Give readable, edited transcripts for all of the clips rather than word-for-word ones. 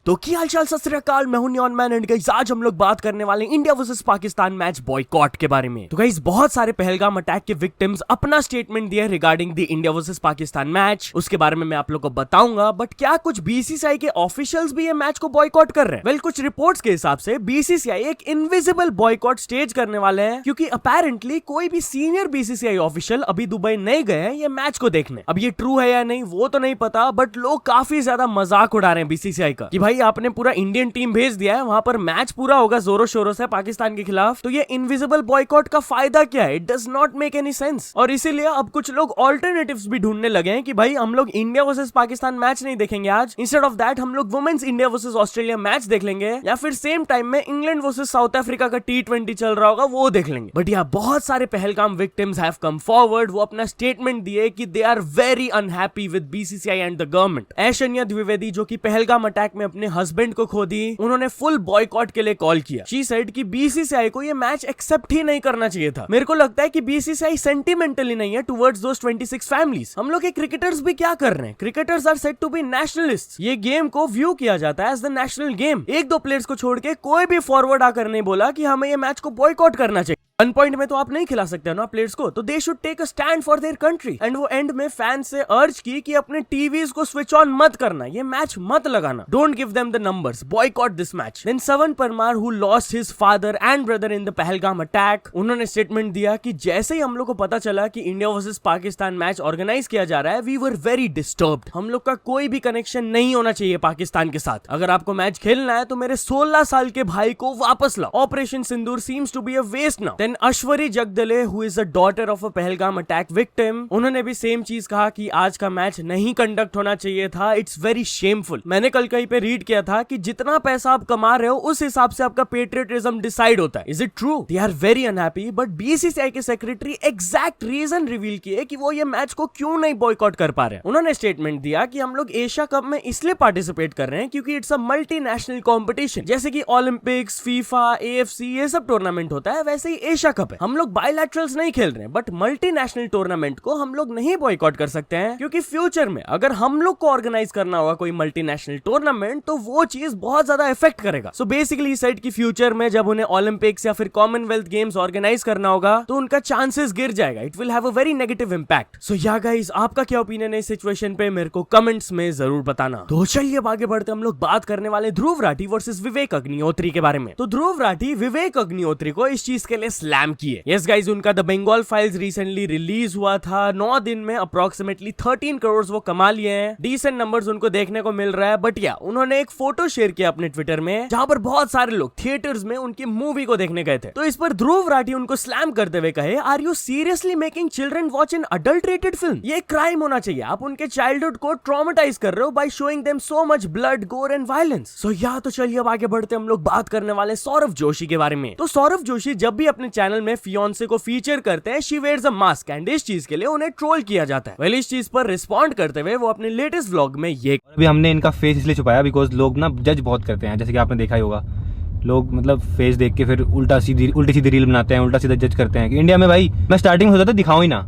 तो क्या हालचाल सत श्री अकाल, मैं हूं नियॉन मैन एंड गाइस आज हम लोग बात करने वाले India versus Pakistan match boycott के बारे में। तो गाइस बहुत सारे पहलगाम अटैक के विक्टिम्स अपना स्टेटमेंट दिया regarding the India versus Pakistan match, उसके बारे में मैं आप लोग को बताऊंगा। बट क्या कुछ बीसीसीआई के ऑफिशियल्स भी ये मैच को बॉयकॉट कर रहे हैं? वेल, कुछ रिपोर्ट्स के हिसाब से बीसीसीआई एक इनविजिबल बॉयकॉट स्टेज करने वाले हैं, क्योंकि अपेरेंटली कोई भी सीनियर बीसीसीआई ऑफिशियल अभी दुबई नहीं गए हैं ये मैच को देखने। अब ये ट्रू है या नहीं वो तो नहीं पता, बट लोग काफी ज्यादा मजाक उड़ा रहे हैं बीसीसीआई का कि भाई आपने पूरा इंडियन टीम भेज दिया है, वहां पर मैच पूरा होगा जोरों शोरों से पाकिस्तान के खिलाफ, तो ये इनविजिबल बॉयकॉट का फायदा क्या है? It does not make any sense. और इसीलिए अब कुछ लोग ऑल्टरनेटिव्स भी ढूंढने लगे हैं कि भाई हम लोग इंडिया वर्सेस पाकिस्तान मैच नहीं देखेंगे आज, इंस्टेड ऑफ दैट हम लोग women's India versus Australia match देख लेंगे, या फिर सेम टाइम में इंग्लैंड वर्सेस साउथ अफ्रीका का T20 चल रहा होगा वो देख लेंगे। बट यहाँ बहुत सारे Pahalgam victims have come forward, वो अपना स्टेटमेंट दिए कि they are very unhappy with BCCI and the government. Aishwarya Dwivedi जो कि पहलगाम अटैक में अपने हस्बैंड को खो दी, उन्होंने फुल बॉयकॉट के लिए कॉल किया। शी सेड कि बीसीसीआई को ये मैच एक्सेप्ट ही नहीं करना चाहिए था। मेरे को लगता है कि बीसीसीआई सेंटिमेंटली नहीं है टुवर्ड्स दोस 26 फैमिलीज। हम लोग के क्रिकेटर्स भी क्या कर रहे हैं? Cricketers are said to be nationalist. ये गेम को व्यू किया जाता है एज द नेशनल गेम। एक दो प्लेयर्स को छोड़ के कोई भी फॉरवर्ड आकर नहीं बोला कि हमें ये मैच को बॉयकॉट करना चाहिए। 1 पॉइंट में तो आप नहीं खिला सकते हो ना प्लेयर्स को, तो they should take a stand for their country. And वो एंड में फैंस से अर्ज की कि अपने टीवीज को स्विच ऑन मत करना, ये मैच मत लगाना, don't give them the numbers, boycott this match. Then Sawan Parmar who lost his father and brother in the Pahalgam attack, उन्होंने स्टेटमेंट दिया कि जैसे ही हम लोग को पता चला कि India versus Pakistan match organise किया जा रहा है, वी वर वेरी डिस्टर्ब्ड। हम लोग का कोई भी कनेक्शन नहीं होना चाहिए पाकिस्तान के साथ। अगर आपको मैच खेलना है तो मेरे 16 साल के भाई को वापस लाओ। Operation Sindoor seems to be a waste now. Then Ashwari Jagdale who is a daughter of a Pahalgam attack victim, उन्होंने भी सेम चीज कहा कि आज का मैच नहीं कंडक्ट होना चाहिए था, इट्स वेरी शेमफुल। मैंने कल कहीं पे रीड किया था कि जितना पैसा आप कमा रहे हो उस हिसाब से आपका पेट्रियटिज्म डिसाइड होता है। Is it true? They are very unhappy, but BCCI के सेक्रेटरी एग्जैक्ट रीजन रिवील किए कि वो ये मैच को क्यों नहीं बॉयकॉट कर पा रहे हैं। उन्होंने स्टेटमेंट दिया कि हम लोग एशिया कप में इसलिए पार्टिसिपेट कर रहे हैं क्योंकि इट्स अ मल्टीनेशनल कॉम्पिटिशन। जैसे कि ओलंपिक्स, फीफा, AFC ये सब टूर्नामेंट होता है, वैसे ही एशिया कप है। हम लोग बायलैटरल्स नहीं खेल रहे हैं, बट मल्टीनेशनल टूर्नामेंट को हम लोग नहीं बॉयकॉट कर सकते हैं, क्योंकि फ्यूचर में अगर हम लोग को ऑर्गेनाइज करना होगा कोई मल्टीनेशनल टूर्नामेंट तो वो चीज बहुत ज्यादा इफेक्ट करेगा। सो बेसिकली सेड कि फ्यूचर में जब उन्हें ओलंपिक्स या फिर कॉमनवेल्थ गेम्स ऑर्गेनाइज करना होगा तो उनका चांसेस गिर जाएगा। It will have a very negative impact. So ya guys, आपका क्या ओपिनियन है इस सिचुएशन पे? मेरे को कमेंट्स में जरूर बताना। तो चलिए अब आगे बढ़ते हम लोग बात करने वाले ध्रुव राठी वर्सेस विवेक अग्निहोत्री के बारे में। तो ध्रुव राठी विवेक अग्निहोत्री को इस चीज के लिए स्लैम किए। यस गाइस, उनका the Bengal files recently release हुआ था। 9 दिन में अप्रोक्सीमेटली 13 करोड़ वो कमा लिए हैं। डिसेंट नंबर्स उनको देखने को मिल रहा है। बट या उन्होंने एक फोटो शेयर किया अपने ट्विटर में जहां पर बहुत सारे लोग थिएटर्स में उनकी मूवी को देखने गए थे। तो इस पर ध्रुव राठी उनको स्लैम करते हुए कहे, are you seriously making children watch an adulterated film? ये क्राइम होना चाहिए। आप उनके चाइल्डहुड को ट्रॉमेटाइज कर रहे हो by showing them so much blood, गोर एंड वायलेंस। सो या तो चलिए अब आगे बढ़ते हम लोग बात करने वाले सौरव जोशी के बारे में। तो सौरव जोशी जब भी अपने चैनल में फियांसे को फीचर करते हैं, she wears a mask, and इस चीज के लिए उन्हें ट्रोल किया जाता है। वेल, इस चीज पर रिस्पॉन्ड करते हुए वो अपने लेटेस्ट व्लॉग में ये अभी हमने इनका फेस इसलिए छुपाया बिकॉज लोग ना जज बहुत करते हैं, जैसे कि आपने देखा ही होगा। लोग मतलब फेस देख के फिर उल्टी सीधी रील बनाते हैं, उल्टा सीधा जज करते हैं कि इंडिया में भाई मैं स्टार्टिंग में सोचा था दिखाऊं ही ना,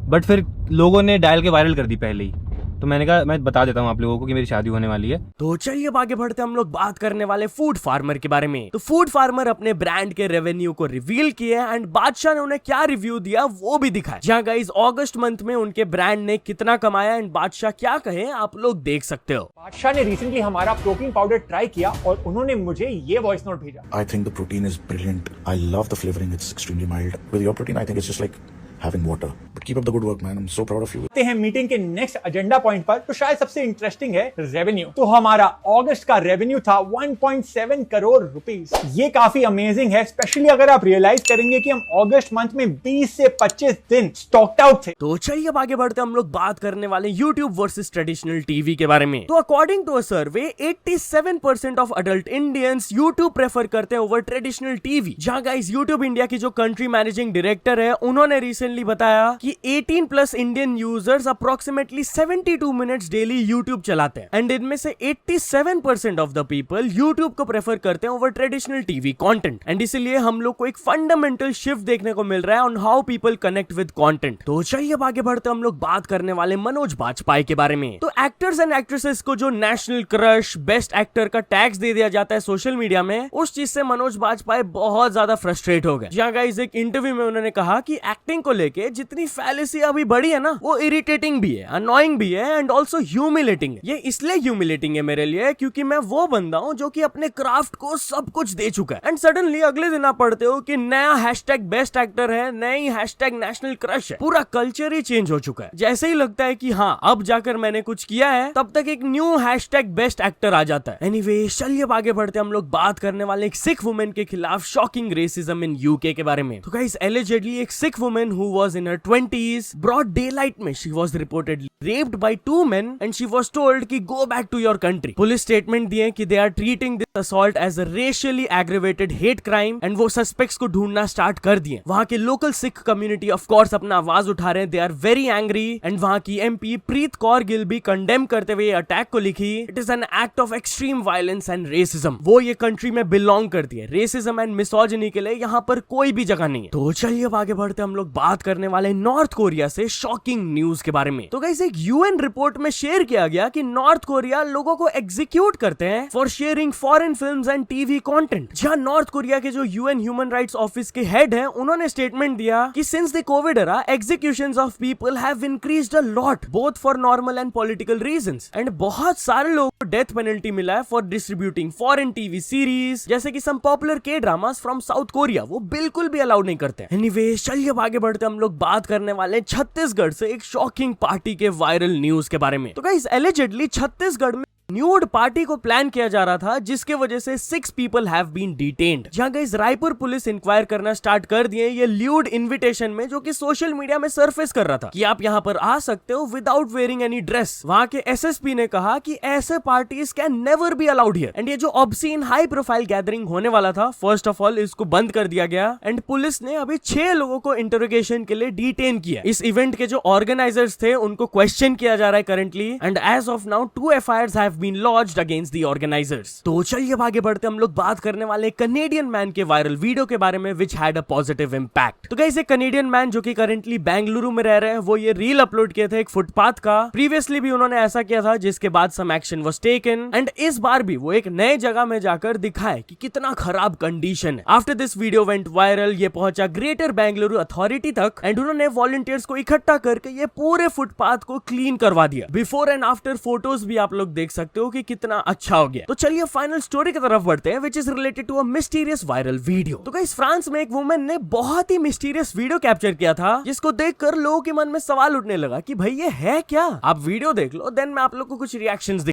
बट फिर लोगों ने डायल के वायरल कर दी पहले ही। तो मैंने कहा मैं बता देता हूँ आप लोगों को कि मेरी शादी होने वाली है। तो चलिए अब आगे बढ़ते हम लोग बात करने वाले फूड फार्मर के बारे में। तो फूड फार्मर अपने ब्रांड के रेवेन्यू को रिवील किए एंड बादशाह ने उन्हें क्या रिव्यू दिया वो भी दिखाया। जहाँ गाइस अगस्त मंथ में उनके ब्रांड ने कितना कमाया एंड बादशाह क्या कहे आप लोग देख सकते हो। बादशाह ने रिसेंटली हमारा प्रोटीन पाउडर ट्राई किया और उन्होंने मुझे ये वॉइस नोट भेजा। I think the protein is brilliant. I love the flavoring. It's extremely mild. With your protein, I think it's just like having water. But keep up the good work, man. I'm so proud of you. हैं meeting के next agenda point पर, तो शायद सबसे interesting है revenue. तो हमारा अगस्त का रेवेन्यू था 1.7 करोड़ रुपीस। ये काफी अमेजिंग है, स्पेशली अगर आप रियलाइज करेंगे कि हम अगस्त मंथ में 20 से 25 दिन स्टॉक्ड आउट थे। तो चलिए अब आगे बढ़ते हम लोग बात करने वाले यूट्यूब वर्सेस ट्रेडिशनल टीवी के बारे में। तो according to a survey 87% of adult Indians YouTube prefer करते हैं ओवर ट्रेडिशनल टीवी। जहां गाइस यूट्यूब इंडिया की जो कंट्री मैनेजिंग डायरेक्टर है उन्होंने रिसेंटली रिसेंटली बताया कि 18 plus Indian users approximately 72 minutes daily YouTube चलाते हैं एंड इनमें से 87% ऑफ द पीपल यूट्यूब को प्रेफर करते हैं over traditional TV content and इसीलिए हम लोग को एक फंडामेंटल शिफ्ट देखने को मिल रहा है on how people connect with content. तो चलिए अब आगे बढ़ते हम लोग बात करने वाले मनोज बाजपेयी के बारे में। तो एक्टर्स एंड एक्ट्रेसेस को जो नेशनल क्रश, बेस्ट एक्टर का टैग्स दे दिया जाता है सोशल मीडिया में, उस चीज से मनोज बाजपेयी बहुत ज्यादा फ्रस्ट्रेट हो गए। जहाँ गाइस एक इंटरव्यू में उन्होंने कहा कि एक्टिंग को लेके जितनी फैलेसी अभी बढ़ी है ना, वो इरिटेटिंग भी है, अनोइंग भी है एंड ऑल्सो ह्यूमिलेटिंग है। ये इसलिए ह्यूमिलेटिंग है मेरे लिए क्योंकि मैं वो बंदा हूँ जो कि अपने क्राफ्ट को सब कुछ दे चुका है एंड सडनली अगले दिन आप पढ़ते हो कि नया हैशटैग बेस्ट एक्टर है, नई हैशटैग नेशनल क्रश है। पूरा कल्चर ही चेंज हो चुका है। जैसे ही लगता है कि हाँ अब जाकर मैंने कुछ किया है, तब तक एक न्यू हैशटैग बेस्ट एक्टर आ जाता है। एनीवे चलिए अब आगे बढ़ते हम लोग बात करने वाले एक सिख वुमेन के खिलाफ शॉकिंग रेसिज्म इन यूके के बारे में। तो गाइस एलिजेडली एक Sikh women who was in her 20s broad daylight में she was reportedly raped by 2 men and she was told कि go back to your country। Police statement दिए कि they are treating this assault as a racially aggravated hate crime and वो suspects को ढूंढना start कर दिए। वहां के local Sikh community of course अपना आवाज उठा रहे हैं, they are very angry and वहां की MP प्रीत कौर गिल भी कंडेम करते हुए अटैक को लिखी it is an act of extreme violence and racism। वो ये कंट्री में बिलोंग करती है। रेसिज्म एंड मिसोजिनी के लिए यहाँ पर कोई भी जगह नहीं है। तो चलिए अब आगे बढ़ते हम लोग बात करने वाले नॉर्थ कोरिया से शॉकिंग न्यूज के बारे में। तो गाइस एक यूएन रिपोर्ट में शेयर किया गया कि नॉर्थ कोरिया लोगों को एग्जीक्यूट करते हैं for sharing foreign films and TV content. जहां नॉर्थ कोरिया के जो यूएन ह्यूमन राइट्स ऑफिस के हेड हैं, उन्होंने स्टेटमेंट दिया कि since the Covid era executions of people have increased a lot both for normal and political reasons and बहुत सारे लोगों को डेथ पेनल्टी मिला है for distributing foreign TV series जैसे कि सम पॉपुलर के ड्रामास फ्रॉम साउथ कोरिया, वो बिल्कुल भी अलाउड नहीं करते। एनीवे चलिए अब आगे बढ़ते हम लोग बात करने वाले छत्तीसगढ़ से एक शॉकिंग पार्टी के वायरल न्यूज के बारे में। तो गाइस एलिजेडली छत्तीसगढ़ में न्यूड पार्टी को प्लान किया जा रहा था जिसके वजह से 6 पीपल हैव बीन डिटेन्ड। जहां गाइस रायपुर पुलिस इंक्वायर करना स्टार्ट कर दिए ये ल्यूड इनविटेशन में, जो कि सोशल मीडिया में सरफेस कर रहा था कि आप यहां पर आ सकते हो विदाउट वेयरिंग एनी ड्रेस। वहां के एसएसपी ने कहा कि ऐसे parties can never be allowed here and ये जो ऑब्सीन हाई प्रोफाइल गैदरिंग होने वाला था, फर्स्ट ऑफ ऑल इसको बंद कर दिया गया एंड पुलिस ने अभी 6 लोगों को इंटरोगेशन के लिए डिटेन किया। इस इवेंट के जो ऑर्गेनाइजर्स थे उनको क्वेश्चन किया जा रहा है currently and as of now 2 FIRs have been launched against the organisers. तो चलिए अब आगे बढ़ते हम लोग बात करने वाले कनेडियन मैन के वायरल वीडियो के बारे में which had a positive impact. तो गाइस एक कनेडियन मैन जो कि करंटली बेंगलुरु में रह रहे हैं, वो ये रील अपलोड किए थे एक फुटपाथ का। प्रीवियसली भी उन्होंने ऐसा किया था जिसके बाद some action was taken and इस बार भी वो एक नए जगह में जाकर दिखाए कि कितना खराब कंडीशन है। After this video went viral, ये पहुंचा ग्रेटर बेंगलुरु अथॉरिटी तक एंड उन्होंने वॉलंटियर्स को इकट्ठा करके ये पूरे फुटपाथ को क्लीन करवा दिया। बिफोर एंड आफ्टर फोटोज भी आप लोग देख सकते हो कि कितना अच्छा हो गया। तो चलिए फाइनल स्टोरी की तरफ बढ़ते हैं which is related to a mysterious viral video. तो गाइस फ्रांस में एक वुमेन ने बहुत ही मिस्टीरियस वीडियो कैप्चर किया था जिसको देखकर लोगों के मन में सवाल उठने लगा कि भाई ये है क्या। आप वीडियो देख लो, देन मैं आप लोग को कुछ रिएक्शंस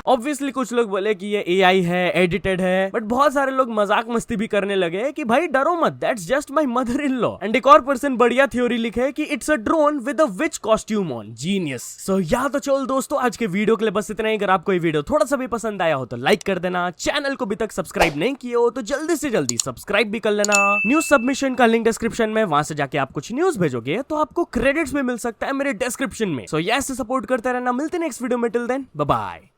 ऑब्वियसली कुछ लोग बोले कि ये AI है, एडिटेड है, बट बहुत सारे लोग मजाक मस्ती भी करने लगे कि भाई डरो मत, that's just my mother in law. And एक और पर्सन बढ़िया थ्योरी लिखे कि it's a drone with a witch costume on, genius. So ya तो चल दोस्तों आज के वीडियो के लिए बस इतना ही। अगर आपको ये वीडियो थोड़ा सा भी पसंद आया हो तो लाइक कर देना, चैनल को अभी तक सब्सक्राइब नहीं किए हो तो जल्दी से जल्दी सब्सक्राइब भी कर लेना। न्यूज सबमिशन का लिंक डिस्क्रिप्शन में, वहां से जाके आप कुछ न्यूज भेजोगे तो आपको क्रेडिट्स भी मिल सकता है मेरे डिस्क्रिप्शन में। सो ऐसे सपोर्ट करते रहना, मिलते नेक्स्ट वीडियो में, टिल देन बाय बाय।